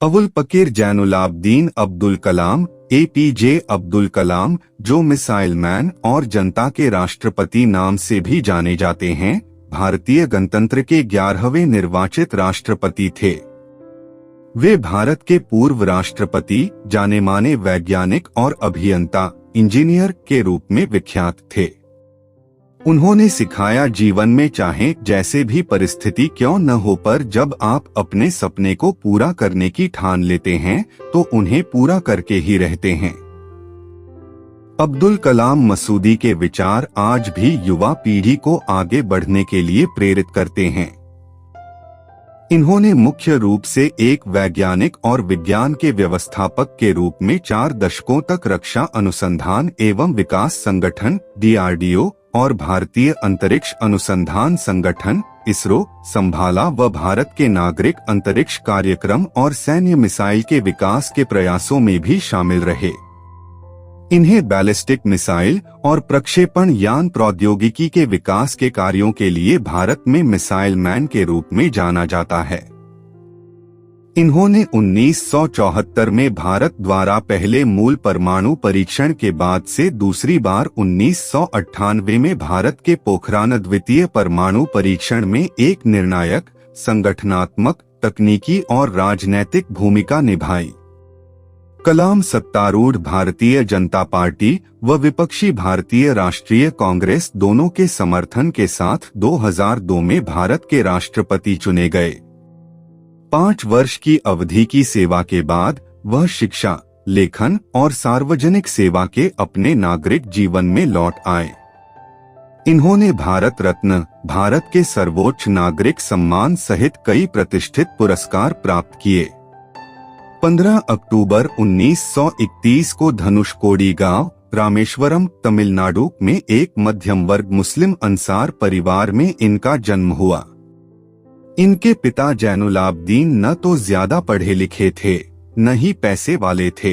अबुल पकीर Jainulabdeen Abdul Kalam APJ Abdul Kalam, जो missile man और जनता के राष्ट्रपति नाम से भी जाने जाते हैं, भारतीय गणतंत्र के 11वें निर्वाचित राष्ट्रपति थे। वे भारत के पूर्व राष्ट्रपति, जाने माने वैज्ञानिक और अभियंता, इंजीनियर के रूप में विख्यात थे। उन्होंने सिखाया, जीवन में चाहे जैसे भी परिस्थिति क्यों न हो, पर जब आप अपने सपने को पूरा करने की ठान लेते हैं तो उन्हें पूरा करके ही रहते हैं। अब्दुल कलाम मसूदी के विचार आज भी युवा पीढ़ी को आगे बढ़ने के लिए प्रेरित करते हैं। इन्होंने मुख्य रूप से एक वैज्ञानिक और विज्ञान के व्यवस्थापक के रूप में 4 दशकों तक रक्षा अनुसंधान एवं विकास संगठन DRDO और भारतीय अंतरिक्ष अनुसंधान संगठन ISRO संभाला व भारत के नागरिक अंतरिक्ष कार्यक्रम और सैन्य मिसाइल के विकास के प्रयासों में भी शामिल रहे। इन्हें बैलिस्टिक मिसाइल और प्रक्षेपण यान प्रौद्योगिकी के विकास के कार्यों के लिए भारत में मिसाइल मैन के रूप में जाना जाता है। इन्होंने 1974 में भारत द्वारा पहले मूल परमाणु परीक्षण के बाद से दूसरी बार 1998 में भारत के पोखरान द्वितीय परमाणु परीक्षण में एक निर्णायक, संगठनात्मक, तकनीकी और राजनैतिक भूमिका निभाई। कलाम सत्तारूढ़ भारतीय जनता पार्टी व विपक्षी भारतीय राष्ट्रीय कांग्रेस दोनों के समर्थन के साथ 2002 में भारत के राष्ट्रपति चुने गए। 5 वर्ष की अवधि की सेवा के बाद वह शिक्षा, लेखन और सार्वजनिक सेवा के अपने नागरिक जीवन में लौट आए। इन्होंने भारत रत्न, भारत के सर्वोच्च नागरिक सम्मान सहित कई प्रतिष्ठित पुरस्कार प्राप्त किए। 15 अक्टूबर 1931 को धनुषकोडी गांव, रामेश्वरम, तमिलनाडु में एक मध्यम वर्ग मुस्लिम अंसार परिवार में इनका जन्म हुआ। इनके पिता जैनुलाब्दीन न तो ज्यादा पढ़े लिखे थे, न ही पैसे वाले थे।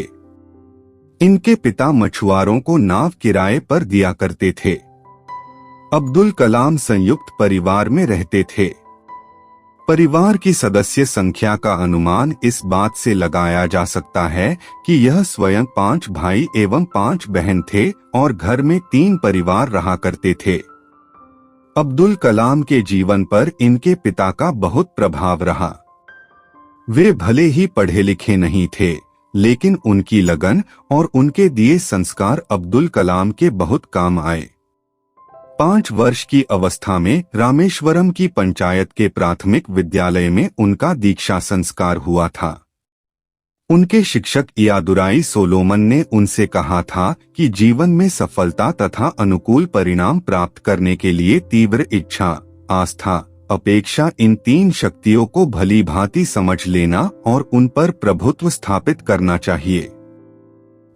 इनके पिता मछुआरों को नाव किराए पर दिया करते थे। अब्दुल कलाम संयुक्त परिवार में रहते थे। परिवार की सदस्य संख्या का अनुमान इस बात से लगाया जा सकता है कि यह स्वयं 5 भाई एवं 5 बहन थे और घर में 3 परिवार रहा करते थे। अब्दुल कलाम के जीवन पर इनके पिता का बहुत प्रभाव रहा। वे भले ही पढ़े लिखे नहीं थे, लेकिन उनकी लगन और उनके दिए संस्कार अब्दुल कलाम के बहुत काम आए। 5 वर्ष की अवस्था में रामेश्वरम की पंचायत के प्राथमिक विद्यालय में उनका दीक्षा संस्कार हुआ था। उनके शिक्षक इयादुराई सोलोमन ने उनसे कहा था कि जीवन में सफलता तथा अनुकूल परिणाम प्राप्त करने के लिए तीव्र इच्छा, आस्था, अपेक्षा, इन 3 शक्तियों को भली भांति समझ लेना और उन पर प्रभुत्व स्थापित करना चाहिए।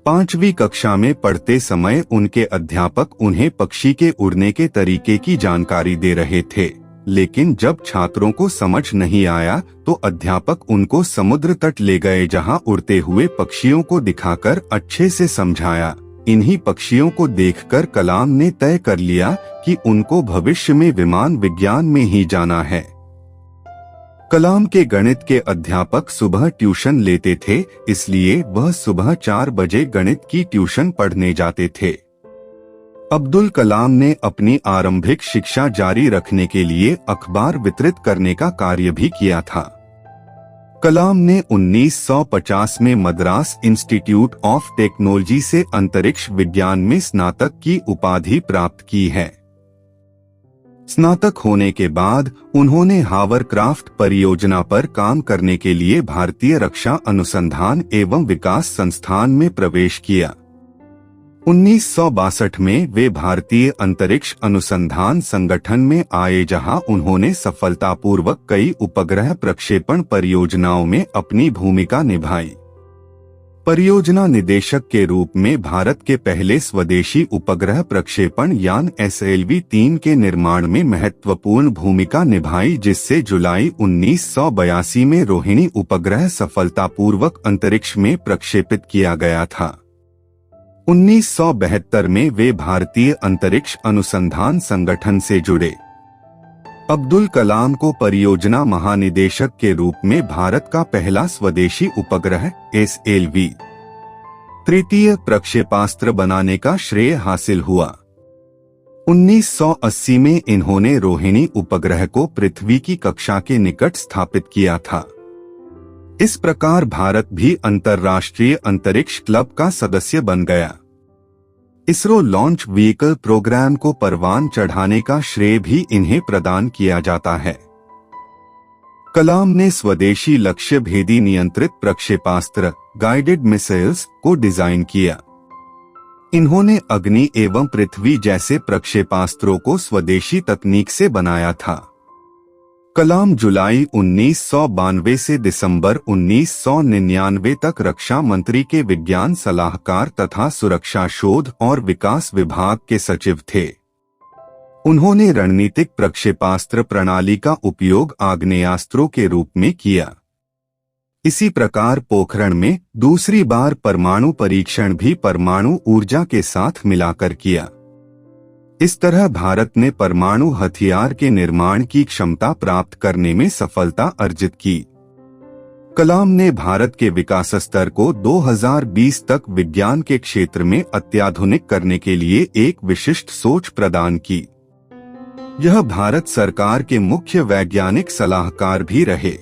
5वीं कक्षा में पढ़ते समय उनके अध्यापक उन्हें पक्षी के उड़ने के तरीके की जानकारी दे रहे थे, लेकिन जब छात्रों को समझ नहीं आया तो अध्यापक उनको समुद्र तट ले गए, जहां उड़ते हुए पक्षियों को दिखाकर अच्छे से समझाया। इन्हीं पक्षियों को देखकर कलाम ने तय कर लिया कि उनको भविष्य में विमान विज्ञान में ही जाना है। कलाम के गणित के अध्यापक सुबह ट्यूशन लेते थे, इसलिए वह सुबह 4 बजे गणित की ट्यूशन पढ़ने जाते थे। अब्दुल कलाम ने अपनी आरंभिक शिक्षा जारी रखने के लिए अखबार वितरित करने का कार्य भी किया था। कलाम ने 1950 में मद्रास इंस्टीट्यूट ऑफ टेक्नोलॉजी से अंतरिक्ष विज्ञान में स्नातक की उपाधि प्राप्त की है। स्नातक होने के बाद उन्होंने हावरक्राफ्ट परियोजना पर काम करने के लिए भारतीय रक्षा अनुसंधान एवं विकास संस्थान में प्रवेश किया। 1962 में वे भारतीय अंतरिक्ष अनुसंधान संगठन में आए, जहां उन्होंने सफलतापूर्वक कई उपग्रह प्रक्षेपण परियोजनाओं में अपनी भूमिका निभाई। परियोजना निदेशक के रूप में भारत के पहले स्वदेशी उपग्रह प्रक्षेपण यान SLV-3 के निर्माण में महत्वपूर्ण भूमिका निभाई, जिससे जुलाई 1982 में रोहिणी उपग्रह सफलतापूर्वक अंतरिक्ष में प्रक्षेपित किया गया था। 1972 में वे भारतीय अंतरिक्ष अनुसंधान संगठन से जुड़े। अब्दुल कलाम को परियोजना महानिदेशक के रूप में भारत का पहला स्वदेशी उपग्रह SLV तृतीय प्रक्षेपास्त्र बनाने का श्रेय हासिल हुआ। 1980 में इन्होंने रोहिणी उपग्रह को पृथ्वी की कक्षा के निकट स्थापित किया था। इस प्रकार भारत भी अंतर्राष्ट्रीय अंतरिक्ष क्लब का सदस्य बन गया। इसरो लॉन्च व्हीकल प्रोग्राम को परवान चढ़ाने का श्रेय भी इन्हें प्रदान किया जाता है। कलाम ने स्वदेशी लक्ष्य भेदी नियंत्रित प्रक्षेपास्त्र गाइडेड मिसाइल्स को डिजाइन किया। इन्होंने अग्नि एवं पृथ्वी जैसे प्रक्षेपास्त्रों को स्वदेशी तकनीक से बनाया था। कलाम जुलाई 1992 से दिसंबर 1999 तक रक्षा मंत्री के विज्ञान सलाहकार तथा सुरक्षा शोध और विकास विभाग के सचिव थे। उन्होंने रणनीतिक प्रक्षेपास्त्र प्रणाली का उपयोग आग्नेयास्त्रों के रूप में किया। इसी प्रकार पोखरण में दूसरी बार परमाणु परीक्षण भी परमाणु ऊर्जा के साथ मिलाकर किया। इस तरह भारत ने परमाणु हथियार के निर्माण की क्षमता प्राप्त करने में सफलता अर्जित की। कलाम ने भारत के विकास स्तर को 2020 तक विज्ञान के क्षेत्र में अत्याधुनिक करने के लिए एक विशिष्ट सोच प्रदान की। यह भारत सरकार के मुख्य वैज्ञानिक सलाहकार भी रहे।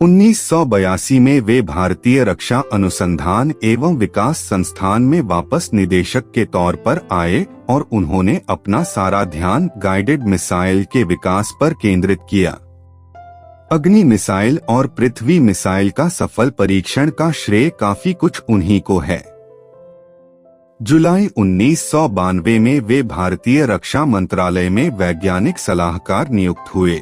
1982 में वे भारतीय रक्षा अनुसंधान एवं विकास संस्थान में वापस निदेशक के तौर पर आए और उन्होंने अपना सारा ध्यान गाइडेड मिसाइल के विकास पर केंद्रित किया। अग्नि मिसाइल और पृथ्वी मिसाइल का सफल परीक्षण का श्रेय काफी कुछ उन्हीं को है। जुलाई 1992 में वे भारतीय रक्षा मंत्रालय में वैज्ञानिक सलाहकार नियुक्त हुए।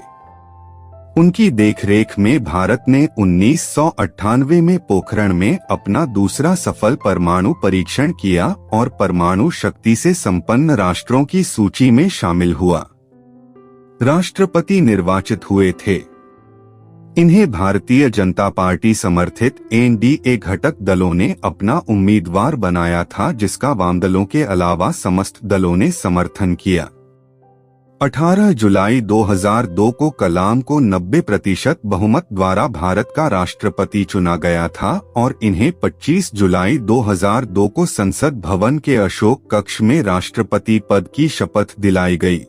उनकी देखरेख में भारत ने 1998 में पोखरण में अपना दूसरा सफल परमाणु परीक्षण किया और परमाणु शक्ति से संपन्न राष्ट्रों की सूची में शामिल हुआ। राष्ट्रपति निर्वाचित हुए थे। इन्हें भारतीय जनता पार्टी समर्थित NDA घटक दलों ने अपना उम्मीदवार बनाया था, जिसका वाम दलों के अलावा समस्त दलों ने समर्थन किया। 18 जुलाई 2002 को कलाम को 90% बहुमत द्वारा भारत का राष्ट्रपति चुना गया था और इन्हें 25 जुलाई 2002 को संसद भवन के अशोक कक्ष में राष्ट्रपति पद की शपथ दिलाई गई।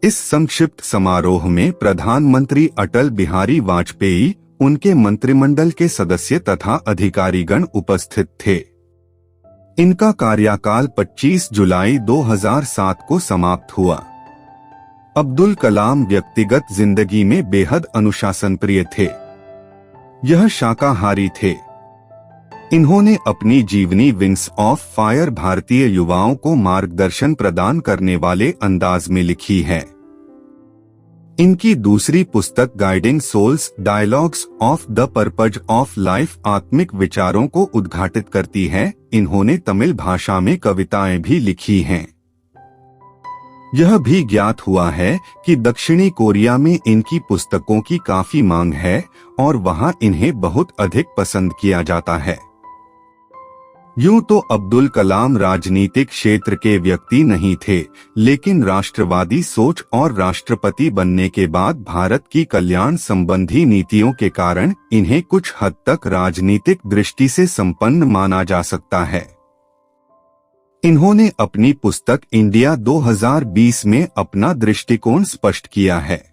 इस संक्षिप्त समारोह में प्रधानमंत्री अटल बिहारी वाजपेयी, उनके मंत्रिमंडल के सदस्य तथा अधिकारीगण उपस्थित थे। इनका कार्यकाल 25 जुलाई 2007 को समाप्त हुआ। अब्दुल कलाम व्यक्तिगत जिंदगी में बेहद अनुशासन प्रिय थे। यह शाकाहारी थे। इन्होंने अपनी जीवनी विंग्स ऑफ फायर भारतीय युवाओं को मार्गदर्शन प्रदान करने वाले अंदाज में लिखी है। इनकी दूसरी पुस्तक guiding souls dialogues of the purpose of life आत्मिक विचारों को उद्घाटित करती है। इन्होंने तमिल भाषा में कविताएं भी लिखी हैं। यह भी ज्ञात हुआ है कि दक्षिणी कोरिया में इनकी पुस्तकों की काफी मांग है और वहां इन्हें बहुत अधिक पसंद किया जाता है। यूं तो अब्दुल कलाम राजनीतिक क्षेत्र के व्यक्ति नहीं थे, लेकिन राष्ट्रवादी सोच और राष्ट्रपति बनने के बाद भारत की कल्याण संबंधी नीतियों के कारण इन्हें कुछ हद तक राजनीतिक दृष्टि से संपन्न माना जा सकता है। इन्होंने अपनी पुस्तक इंडिया 2020 में अपना दृष्टिकोण स्पष्ट किया है।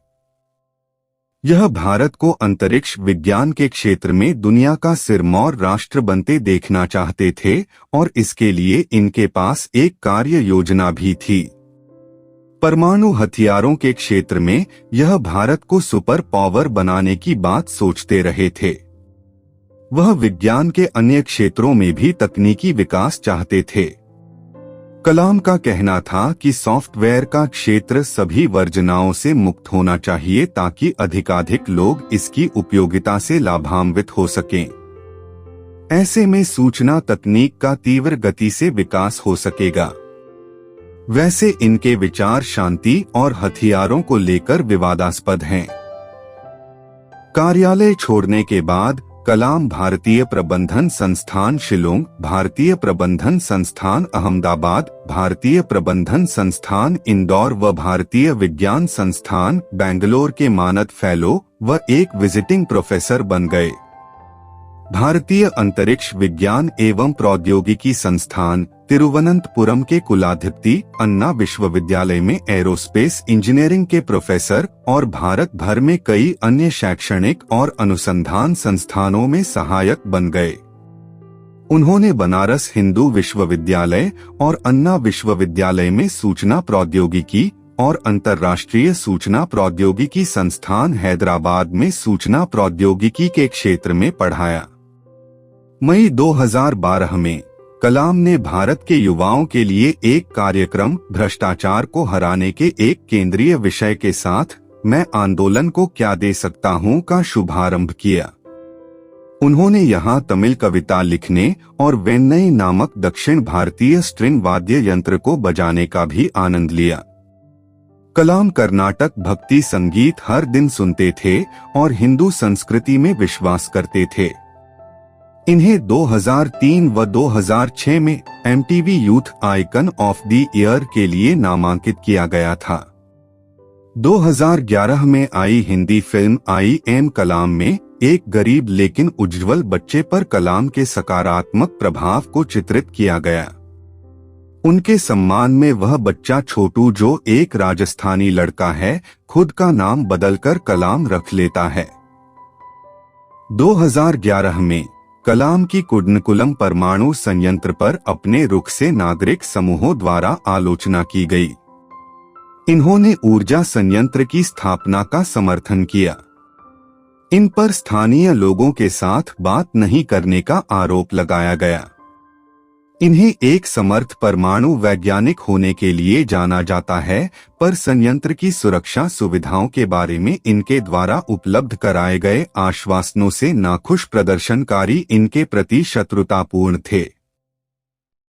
यह भारत को अंतरिक्ष विज्ञान के क्षेत्र में दुनिया का सिरमौर राष्ट्र बनते देखना चाहते थे और इसके लिए इनके पास एक कार्य योजना भी थी। परमाणु हथियारों के क्षेत्र में यह भारत को सुपर पावर बनाने की बात सोचते रहे थे। वह विज्ञान के अन्य क्षेत्रों में भी तकनीकी विकास चाहते थे। कलाम का कहना था कि सॉफ्टवेयर का क्षेत्र सभी वर्जनाओं से मुक्त होना चाहिए ताकि अधिकाधिक लोग इसकी उपयोगिता से लाभान्वित हो सकें। ऐसे में सूचना तकनीक का तीव्र गति से विकास हो सकेगा। वैसे इनके विचार शांति और हथियारों को लेकर विवादास्पद हैं। कार्यालय छोड़ने के बाद कलाम भारतीय प्रबंधन संस्थान शिलोंग, भारतीय प्रबंधन संस्थान अहमदाबाद, भारतीय प्रबंधन संस्थान इंदौर व भारतीय विज्ञान संस्थान बेंगलोर के मानद फेलो व एक विजिटिंग प्रोफेसर बन गए। भारतीय अंतरिक्ष विज्ञान एवं प्रौद्योगिकी संस्थान तिरुवनंतपुरम के कुलाधिपति, अन्ना विश्वविद्यालय में एरोस्पेस इंजीनियरिंग के प्रोफेसर और भारत भर में कई अन्य शैक्षणिक और अनुसंधान संस्थानों में सहायक बन गए। उन्होंने बनारस हिंदू विश्वविद्यालय और अन्ना विश्वविद्यालय में सूचना प्रौद्योगिकी और अंतर्राष्ट्रीय सूचना प्रौद्योगिकी संस्थान हैदराबाद में सूचना प्रौद्योगिकी के क्षेत्र में पढ़ाया। मई 2012 में कलाम ने भारत के युवाओं के लिए एक कार्यक्रम भ्रष्टाचार को हराने के एक केंद्रीय विषय के साथ मैं आंदोलन को क्या दे सकता हूं का शुभारंभ किया। उन्होंने यहां तमिल कविता लिखने और वेन्नई नामक दक्षिण भारतीय स्ट्रिंग वाद्य यंत्र को बजाने का भी आनंद लिया। कलाम कर्नाटक भक्ति संगीत हर दिन सुनते थे और हिंदू संस्कृति में विश्वास करते थे। इन्हें 2003 व 2006 में MTV youth icon of the year के लिए नामांकित किया गया था। 2011 में आई हिंदी फिल्म आई एम कलाम में एक गरीब लेकिन उज्जवल बच्चे पर कलाम के सकारात्मक प्रभाव को चित्रित किया गया। उनके सम्मान में वह बच्चा छोटू, जो एक राजस्थानी लड़का है, खुद का नाम बदलकर कलाम रख लेता है। 2011 में कलाम की कुडनकुलम परमाणु संयंत्र पर अपने रुख से नागरिक समूहों द्वारा आलोचना की गई। इन्होंने ऊर्जा संयंत्र की स्थापना का समर्थन किया। इन पर स्थानीय लोगों के साथ बात नहीं करने का आरोप लगाया गया। इन्हें एक समर्थ परमाणु वैज्ञानिक होने के लिए जाना जाता है, पर संयंत्र की सुरक्षा सुविधाओं के बारे में इनके द्वारा उपलब्ध कराए गए आश्वासनों से नाखुश प्रदर्शनकारी इनके प्रति शत्रुतापूर्ण थे।